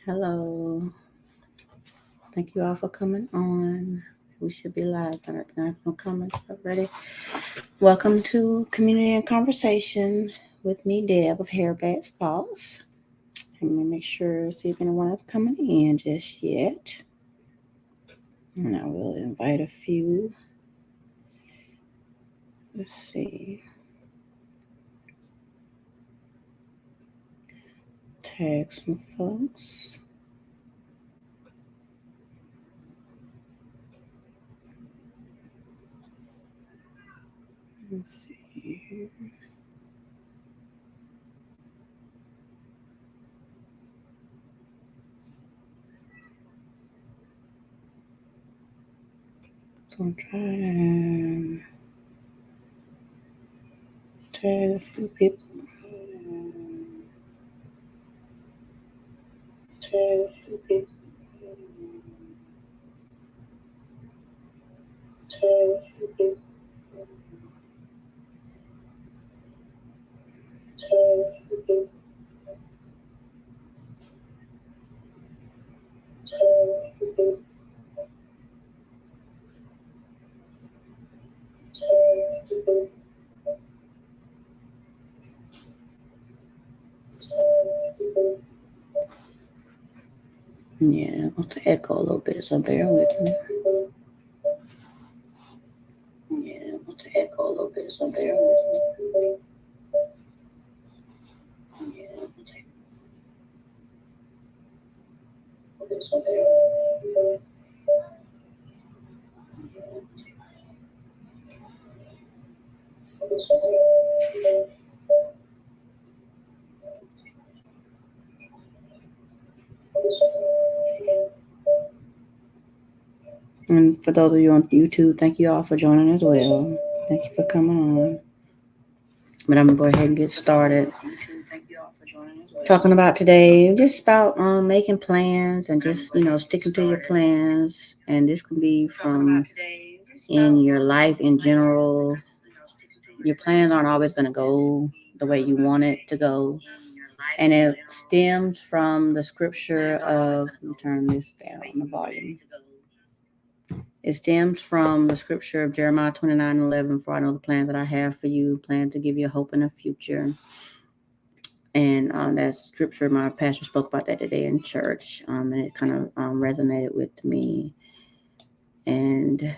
Hello. Thank you all for coming on. We should be live, but I have no comments already. Welcome to Community and Conversation with me, Deb of Hairbat's Thoughts. Let me make sure, see if anyone else coming in just yet. And I will invite a few. Let's see. Tag some folks. Let's see. So I'm trying to tag a few people. Tag a few people. Tag a few people. Tag a few people. Yeah, I'll echo a little bit, so bear with me. Yeah, I'll echo a little bit, so bear with me. Yeah, I'll take a bit, so bear with me. And for those of you on YouTube, thank you all for joining as well. Thank you for coming on. But I'm gonna go ahead and get started. Talking about today, just about making plans and just sticking to your plans. And this can be from in your life in general. Your plans aren't always going to go the way you want it to go. And it stems from the scripture of, let me turn this down, the volume. It stems from the scripture of Jeremiah 29:11. For I know the plan that I have for you, plan to give you hope in the future. And that scripture, my pastor spoke about that today in church. And it kind of resonated with me. And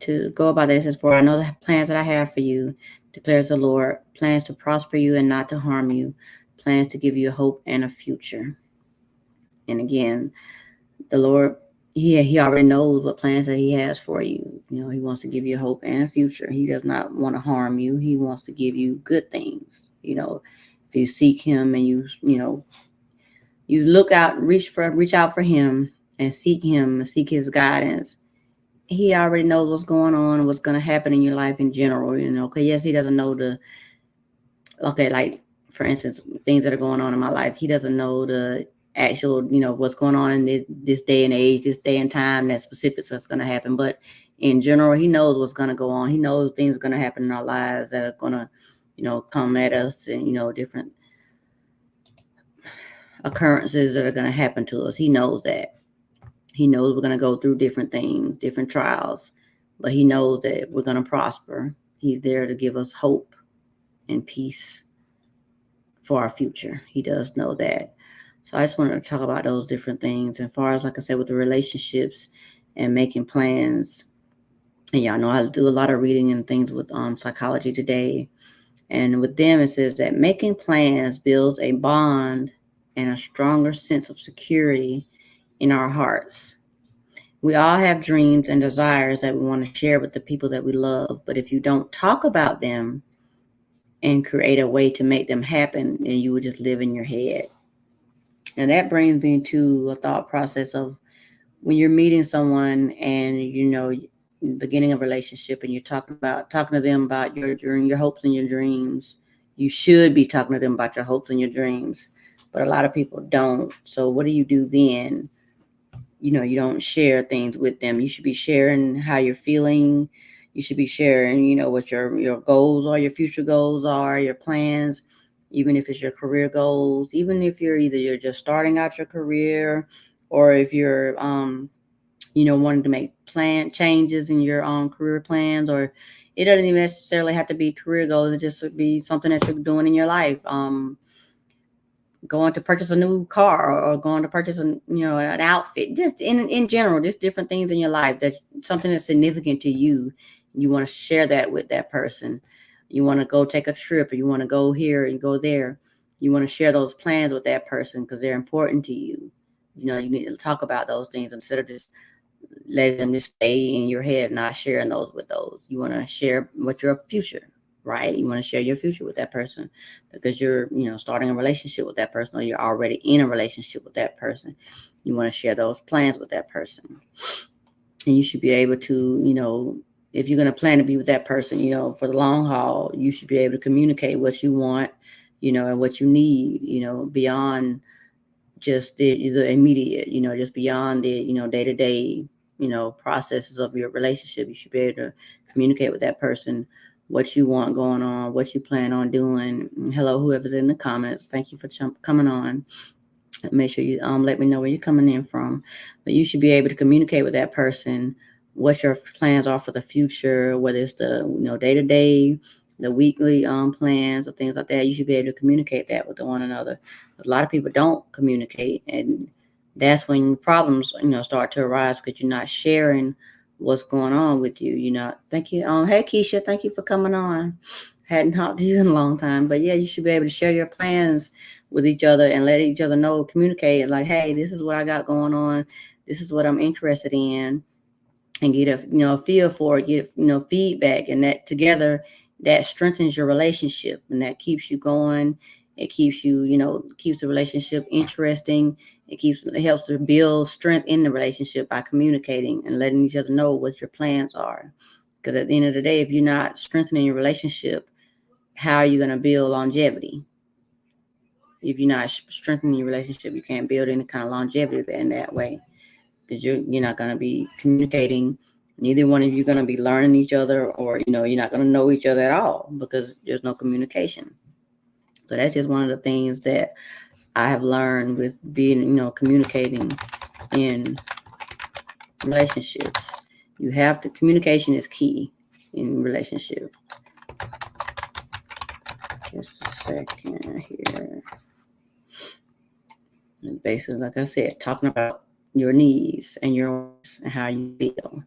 to go about this is, for I know the plans that I have for you, declares the Lord, plans to prosper you and not to harm you, plans to give you a hope and a future. And again, the Lord, he already knows what plans that he has for you. He wants to give you hope and a future. He does not want to harm you. He wants to give you good things. If you seek him and you look out, reach out for him and seek him and seek his guidance, he already knows what's going on, what's going to happen in your life in general, Okay, yes, he doesn't know like, for instance, things that are going on in my life. He doesn't know the actual, what's going on in this day and age, this day and time, that specifics that's going to happen. But in general, he knows what's going to go on. He knows things are going to happen in our lives that are going to, come at us, and, different occurrences that are going to happen to us. He knows that. He knows we're going to go through different things, different trials, but he knows that we're going to prosper. He's there to give us hope and peace for our future. He does know that. So I just wanted to talk about those different things. And as far as, like I said, with the relationships and making plans, and y'all know I do a lot of reading and things with psychology today. And with them, it says that making plans builds a bond and a stronger sense of security in our hearts. We all have dreams and desires that we want to share with the people that we love. But if you don't talk about them and create a way to make them happen, then you would just live in your head. And that brings me to a thought process of when you're meeting someone and, beginning a relationship, and you're talking to them about your dream, your hopes and your dreams. You should be talking to them about your hopes and your dreams. But a lot of people don't. So what do you do then? You don't share things with them. You should be sharing how you're feeling. You should be sharing, what your goals are, your future goals are, your plans. even if it's your career goals, even if you're just starting out your career, or if you're wanting to make plan changes in your career plans, or it doesn't even necessarily have to be career goals. It just would be something that you're doing in your life. Going to purchase a new car, or going to purchase an outfit, just in general, just different things in your life, that something that's significant to you. You want to share that with that person. You want to go take a trip, or you want to go here and go there. You want to share those plans with that person because they're important to you. You need to talk about those things instead of just letting them just stay in your head, not sharing those with those. You want to share what your future, right? You want to share your future with that person because you're, starting a relationship with that person, or you're already in a relationship with that person. You want to share those plans with that person. And you should be able to, if you're going to plan to be with that person, for the long haul, you should be able to communicate what you want, and what you need, beyond just the immediate, just beyond the, day-to-day, processes of your relationship. You should be able to communicate with that person what you want going on, what you plan on doing. Hello, whoever's in the comments. Thank you for coming on. Make sure you let me know where you're coming in from. But you should be able to communicate with that person what your plans are for the future, whether it's the day-to-day, the weekly plans or things like that. You should be able to communicate that with one another. A lot of people don't communicate, and that's when problems start to arise, because you're not sharing what's going on with you. Thank you. Hey Keisha, thank you for coming on. Hadn't talked to you in a long time, but yeah, you should be able to share your plans with each other and let each other know, communicate like, hey, this is what I got going on. This is what I'm interested in, and get a feel for it, get feedback, and that together, that strengthens your relationship, and that keeps you going. It keeps you, keeps the relationship interesting. It helps to build strength in the relationship by communicating and letting each other know what your plans are. Because at the end of the day, if you're not strengthening your relationship, how are you going to build longevity? If you're not strengthening your relationship, you can't build any kind of longevity there in that way, because you're not going to be communicating. Neither one of you are going to be learning each other, or you're not going to know each other at all, because there's no communication. So that's just one of the things that I have learned with being, communicating in relationships. You have to, communication is key in relationships. Just a second here. And basically, like I said, talking about your needs and how you feel.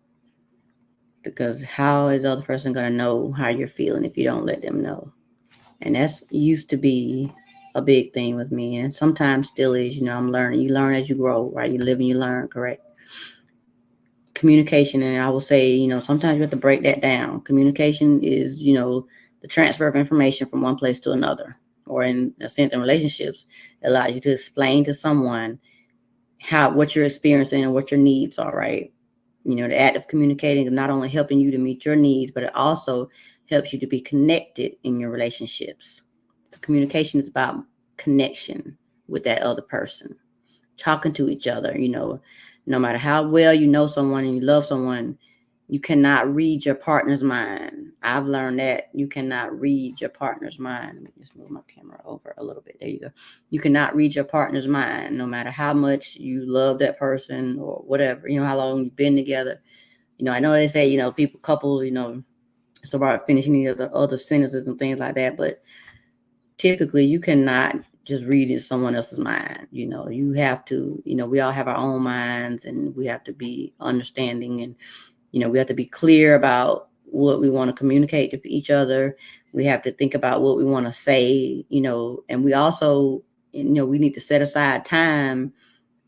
Because how is the other person going to know how you're feeling if you don't let them know? And that's used to be a big thing with me, and sometimes still is. I'm learning. You learn as you grow, right? You live and you learn, correct? Communication, and I will say, sometimes you have to break that down. Communication is, the transfer of information from one place to another, or in a sense, in relationships, it allows you to explain to someone what you're experiencing and what your needs are, right? The act of communicating is not only helping you to meet your needs, but it also helps you to be connected in your relationships. So communication is about connection with that other person, talking to each other. No matter how well you know someone and you love someone, you cannot read your partner's mind. I've learned that you cannot read your partner's mind. Let me just move my camera over a little bit. There you go. You cannot read your partner's mind, no matter how much you love that person or whatever, how long you've been together. I know they say, couples, it's about finishing the other sentences and things like that, but typically you cannot just read someone else's mind. You have to, we all have our own minds, and we have to be understanding, and we have to be clear about what we want to communicate to each other. We have to think about what we want to say, and we also, we need to set aside time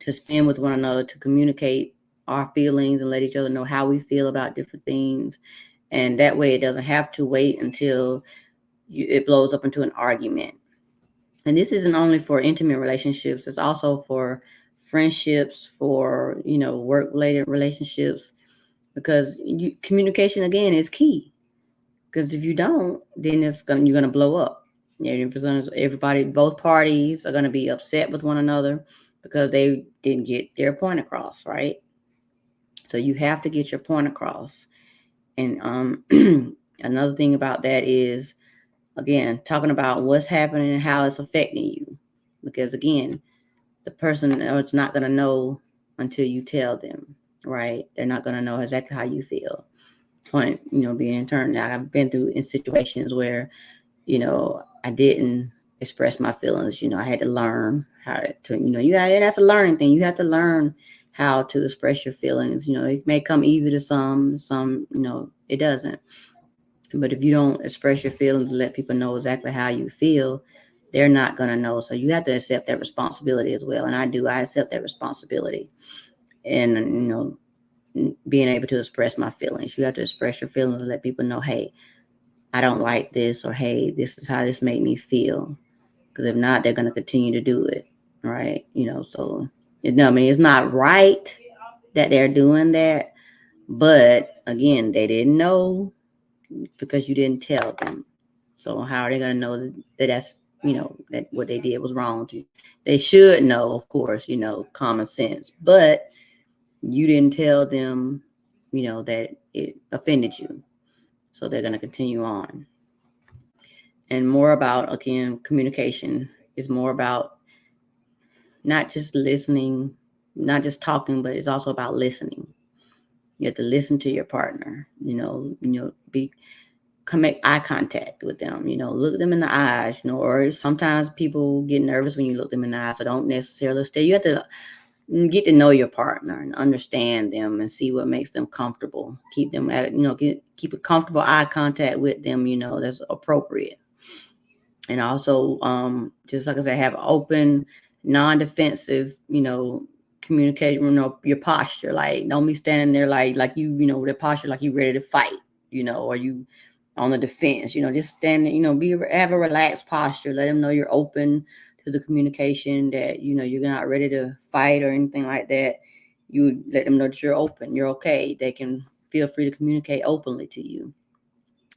to spend with one another, to communicate our feelings and let each other know how we feel about different things. And that way it doesn't have to wait until it blows up into an argument. And this isn't only for intimate relationships. It's also for friendships, for, work-related relationships, because communication, again, is key. Because if you don't, then you're going to blow up. Everybody, both parties are going to be upset with one another because they didn't get their point across, right? So you have to get your point across. And another thing about that is again, talking about what's happening and how it's affecting you. Because again, the person is not going to know until you tell them, right? They're not going to know exactly how you feel. Point, being in turn. Now, I've been through in situations where, I didn't express my feelings. I had to learn how to, and that's a learning thing. You have to learn how to express your feelings. It may come easy to some, it doesn't. But if you don't express your feelings, let people know exactly how you feel, they're not going to know. So you have to accept that responsibility as well. And I accept that responsibility. And, being able to express my feelings. You have to express your feelings and let people know, hey, I don't like this, or hey, this is how this made me feel. Because if not, they're going to continue to do it. Right. So, it's not right that they're doing that. But again, they didn't know because you didn't tell them. So how are they going to know that that's, that what they did was wrong to you? They should know, of course, common sense, but you didn't tell them, that it offended you. So they're going to continue on. And more about, again, communication is more about not just listening, not just talking, but it's also about listening. You have to listen to your partner, make eye contact with them, look them in the eyes, or sometimes people get nervous when you look them in the eyes, so don't necessarily stay. You have to get to know your partner and understand them and see what makes them comfortable. Keep them at it, keep a comfortable eye contact with them, that's appropriate. And also, just like I said, have open, non-defensive, communication, your posture. Like, don't be standing there like you, the posture like you ready to fight, or you on the defense, just stand, have a relaxed posture. Let them know you're open to the communication, that, you're not ready to fight or anything like that. You let them know that you're open, you're okay. They can feel free to communicate openly to you.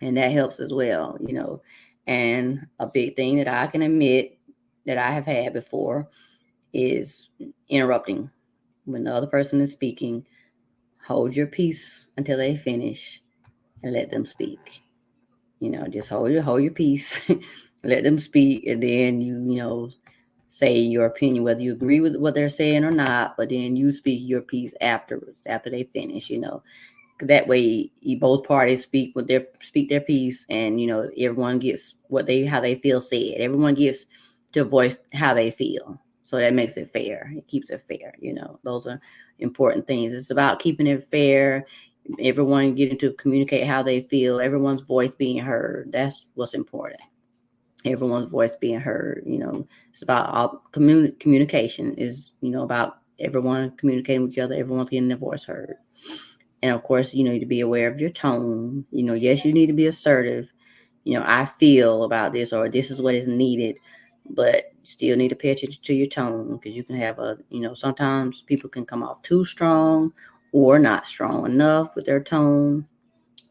And that helps as well, And a big thing that I can admit that I have had before is interrupting. When the other person is speaking, hold your peace until they finish and let them speak. Just hold your peace, let them speak, and then you say your opinion, whether you agree with what they're saying or not. But then you speak your piece afterwards, after they finish. That way, both parties speak their piece, and everyone gets how they feel said. Everyone gets to voice how they feel, so that makes it fair. It keeps it fair. Those are important things. It's about keeping it fair. Everyone getting to communicate how they feel. Everyone's voice being heard. That's what's important. Everyone's voice being heard. It's about communication. Is about everyone communicating with each other. Everyone's getting their voice heard. And of course, you need to be aware of your tone. Yes, you need to be assertive. I feel about this, or this is what is needed, but you still need to pay attention to your tone, because you can have sometimes people can come off too strong or not strong enough with their tone.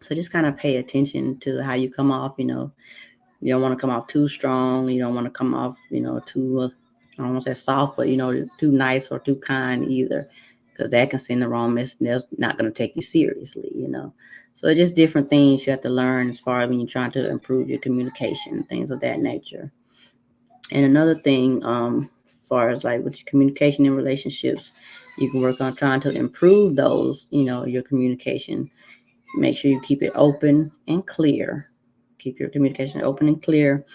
So just kind of pay attention to how you come off. You don't want to come off too strong. You don't want to come off, too, I don't want to say soft, but, too nice or too kind either, because that can send the wrong message. They're not going to take you seriously, So it's just different things you have to learn as far as when you're trying to improve your communication, things of that nature. And another thing, as far as like with your communication in relationships, you can work on trying to improve those, your communication. Make sure you keep it open and clear. Keep your communication open and clear.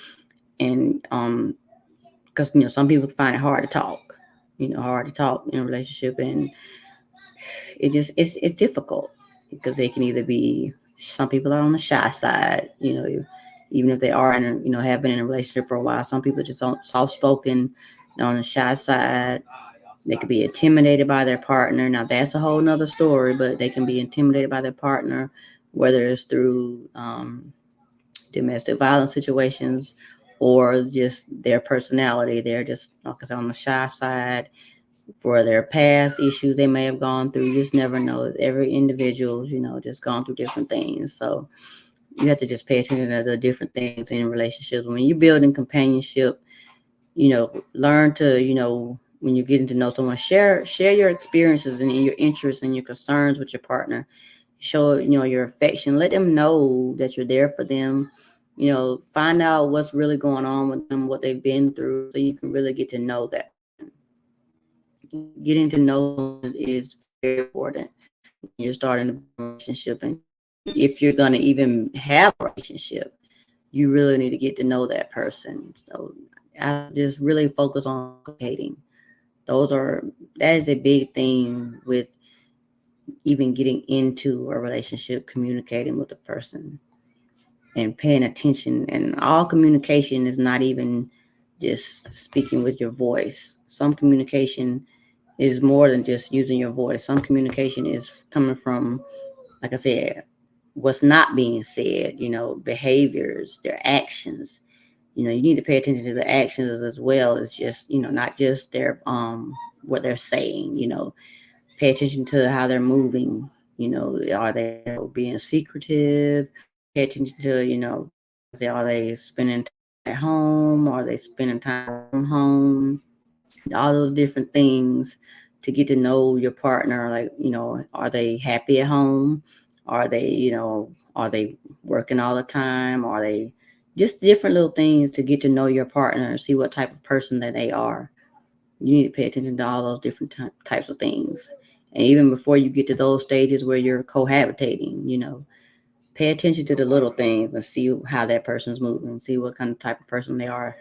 And because some people find it hard to talk, hard to talk in a relationship, and it's difficult, because they can either be, some people are on the shy side, even if they are have been in a relationship for a while. Some people just soft spoken, on the shy side. They could be intimidated by their partner. Now that's a whole nother story, but they can be intimidated by their partner, whether it's through domestic violence situations or just their personality. They're just, like I said, on the shy side for their past issues they may have gone through. You just never know. Every individual, just gone through different things. So you have to just pay attention to the different things in relationships. When you're building companionship, learn to, when you're getting to know someone, share your experiences and your interests and your concerns with your partner. Show, your affection. Let them know that you're there for them. find out what's really going on with them, what they've been through, so you can really get to know that. Getting to know is very important when you're starting a relationship. And if you're going to even have a relationship, you really need to get to know that person. So I just really focus on dating. That is a big thing with even getting into a relationship, communicating with the person and paying attention. And all communication is not even just speaking with your voice. Some communication is more than just using your voice. Some communication is coming from, like I said, what's not being said, behaviors, their actions. You need to pay attention to the actions as well as just, not just their what they're saying, pay attention to how they're moving. Are they being secretive? Pay attention to, are they spending time at home? Are they spending time from home? All those different things to get to know your partner. Like, are they happy at home? Are they working all the time? Are they just different little things to get to know your partner and see what type of person that they are? You need to pay attention to all those different types of things. And even before you get to those stages where you're cohabitating, pay attention to the little things and see how that person's moving, see what kind of type of person they are.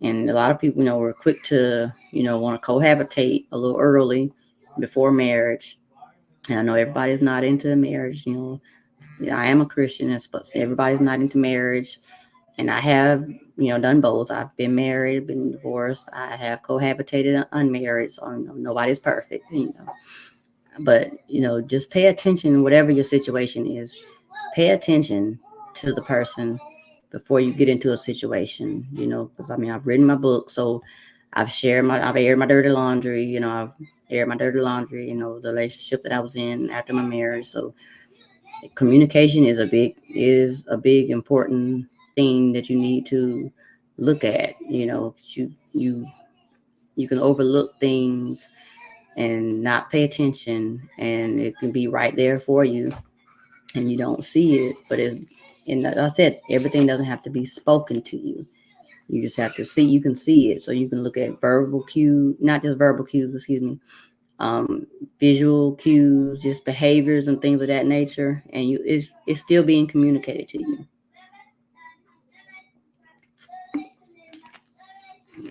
And a lot of people, we're quick to, want to cohabitate a little early before marriage. And I know everybody's not into marriage, I am a Christian, but everybody's not into marriage. And I have, done both. I've been married, been divorced. I have cohabitated unmarried. So nobody's perfect, But, just pay attention, whatever your situation is, pay attention to the person before you get into a situation, because I've written my book. So I've aired my dirty laundry, I've aired my dirty laundry, the relationship that I was in after my marriage. So communication is a big important thing that you need to look at. You can overlook things and not pay attention, and it can be right there for you and you don't see it. But and like I said, everything doesn't have to be spoken to you. You just have to see. You can see it, so you can look at verbal cues, not just verbal cues, excuse me, visual cues, just behaviors and things of that nature, and it's still being communicated to you.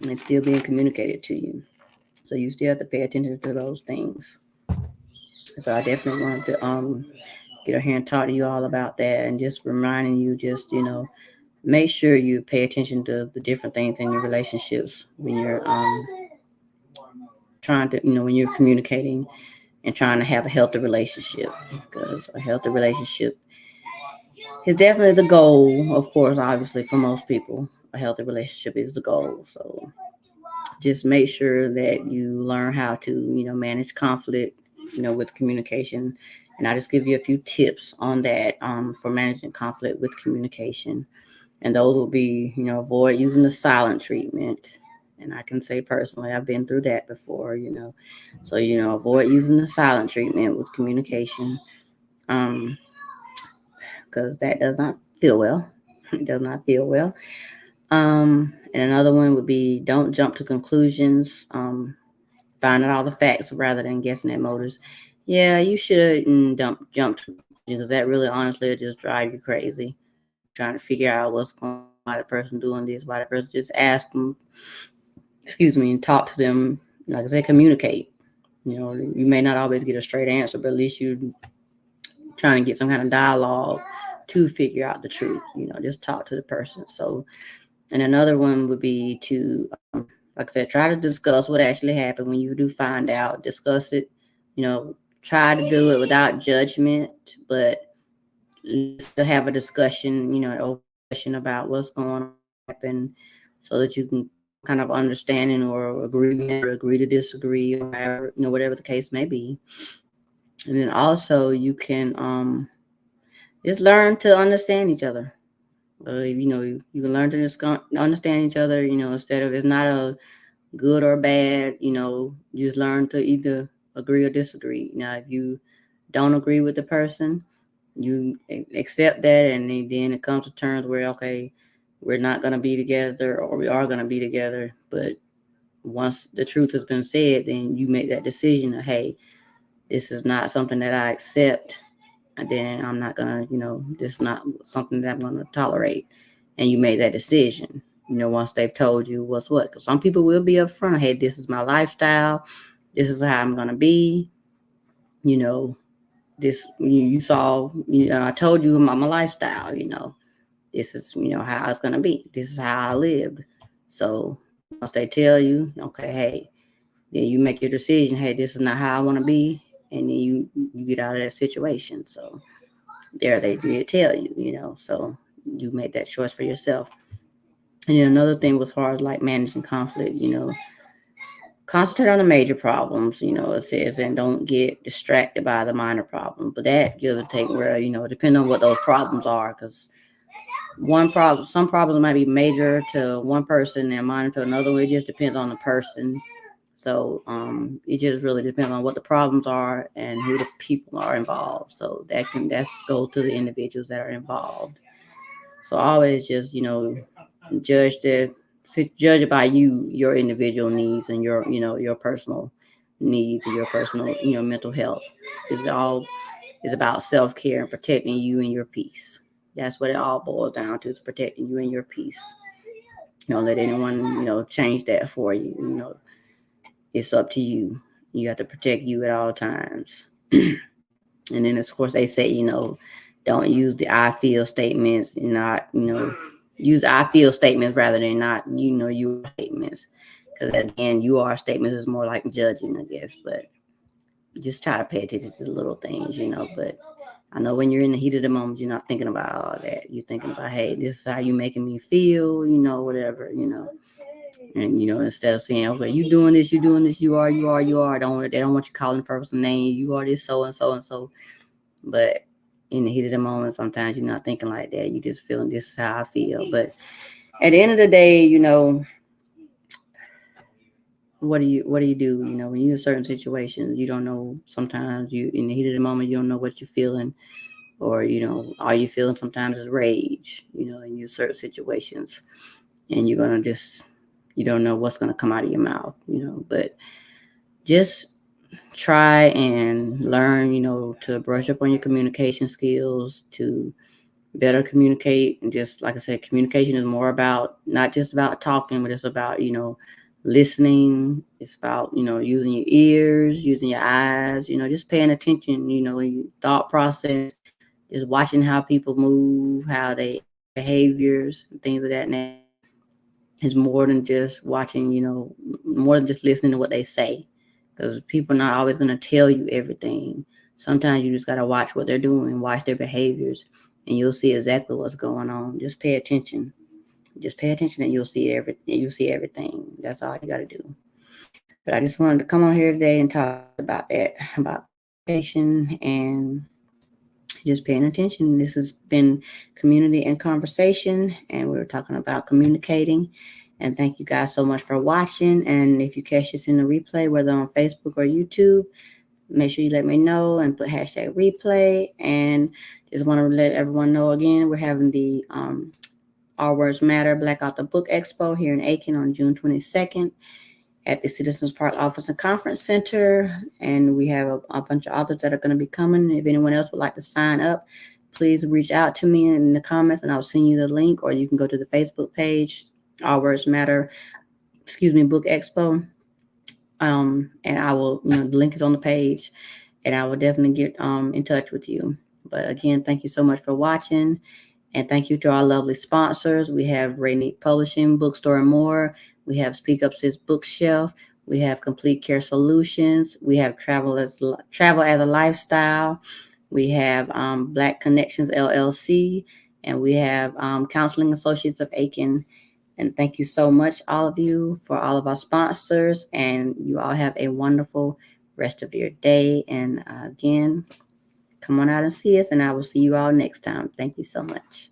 It's still being communicated to you, so you still have to pay attention to those things. So I definitely wanted to get on here and talk to you all about that, and just reminding you, just make sure you pay attention to the different things in your relationships when you're trying to, when you're communicating and trying to have a healthy relationship, because a healthy relationship is definitely the goal. Of course, obviously, for most people, a healthy relationship is the goal. So just make sure that you learn how to, manage conflict, with communication. And I just give you a few tips on that for managing conflict with communication. And those will be, avoid using the silent treatment. And I can say personally, I've been through that before, So, avoid using the silent treatment with communication, because that does not feel well. It does not feel well. And another one would be, don't jump to conclusions. Find out all the facts rather than guessing at motives. Yeah, you shouldn't jump to because that really honestly will just drive you crazy. Trying to figure out what's going on, why the person doing this, why the person, just ask them, and talk to them. Like I said, communicate. You may not always get a straight answer, but at least you're trying to get some kind of dialogue to figure out the truth. Just talk to the person. So, and another one would be to, like I said, try to discuss what actually happened when you do find out. Discuss it. Try to do it without judgment, but still have a discussion. Open discussion about what's going on, happen, so that you can kind of understanding or agreement or agree to disagree, or whatever the case may be. And then also you can just learn to understand each other. You can learn to understand each other. Instead of, it's not a good or bad. Just learn to either agree or disagree. Now, if you don't agree with the person, you accept that, and then it comes to terms where, okay, we're not going to be together, or we are going to be together. But once the truth has been said, then you make that decision of, hey, this is not something that I accept. And then I'm not going to, this is not something that I'm going to tolerate. And you make that decision, once they've told you what's what. Because some people will be upfront, hey, this is my lifestyle. This is how I'm going to be. This, you saw, I told you my lifestyle, this is, how it's going to be. This is how I lived. So once they tell you, okay, hey, then you make your decision, hey, this is not how I want to be. And then you get out of that situation. So there they did tell you, so you make that choice for yourself. And then another thing as far as like managing conflict, concentrate on the major problems, it says, and don't get distracted by the minor problems. But that give or take where, depending on what those problems are, because some problems might be major to one person and minor to another. It just depends on the person. So it just really depends on what the problems are and who the people are involved. So that's goes to the individuals that are involved. So always just, judge it by your individual needs and your personal needs and your personal, mental health. It all is about self-care and protecting you and your peace. That's what it all boils down to, is protecting you and your peace. Don't let anyone, change that for you. It's up to you. You have to protect you at all times. And then, of course, they say, don't use the I feel statements, not, use I feel statements rather than not, your statements. Because again, you are statements is more like judging, I guess. But just try to pay attention to the little things, But I know when you're in the heat of the moment, you're not thinking about all that. You're thinking about, hey, this is how you making me feel, whatever, And instead of saying, okay, you doing this, you are. They don't want you calling the person's name. You are this so and so and so. But in the heat of the moment, sometimes you're not thinking like that. You just feeling, this is how I feel. But at the end of the day, what do you do? When you're in certain situations, you don't know. Sometimes you, in the heat of the moment, you don't know what you're feeling, or all you feeling sometimes is rage. In your certain situations, and you're gonna just, you don't know what's gonna come out of your mouth. But just try and learn, to brush up on your communication skills, to better communicate. And just like I said, communication is more about, not just about talking, but it's about, listening. It's about, using your ears, using your eyes, just paying attention, your thought process, just watching how people move, how they behaviors and things of that nature. Is more than just watching, more than just listening to what they say. Because people are not always going to tell you everything. Sometimes you just got to watch what they're doing, watch their behaviors, and you'll see exactly what's going on. Just pay attention. Just pay attention, and you'll see everything. That's all you got to do. But I just wanted to come on here today and talk about that, about communication and just paying attention. This has been Community and Conversation, and we were talking about communicating. And thank you guys so much for watching. And if you catch this in the replay, whether on Facebook or YouTube, make sure you let me know and put hashtag replay. And just want to let everyone know again, we're having the Our Words Matter Black Author Book Expo here in Aiken on June 22nd at the Citizens Park Office and Conference Center. And we have a bunch of authors that are going to be coming. If anyone else would like to sign up, please reach out to me in the comments and I'll send you the link, or you can go to the Facebook page, Our Words Matter, Book Expo. And I will, the link is on the page, and I will definitely get in touch with you. But again, thank you so much for watching. And thank you to our lovely sponsors. We have Rainique Publishing, Bookstore and More. We have Speak Up Sis Bookshelf. We have Complete Care Solutions. We have Travel as a Lifestyle. We have Black Connections LLC. And we have Counseling Associates of Aiken. And thank you so much, all of you, for all of our sponsors. And you all have a wonderful rest of your day. And again, come on out and see us, and I will see you all next time. Thank you so much.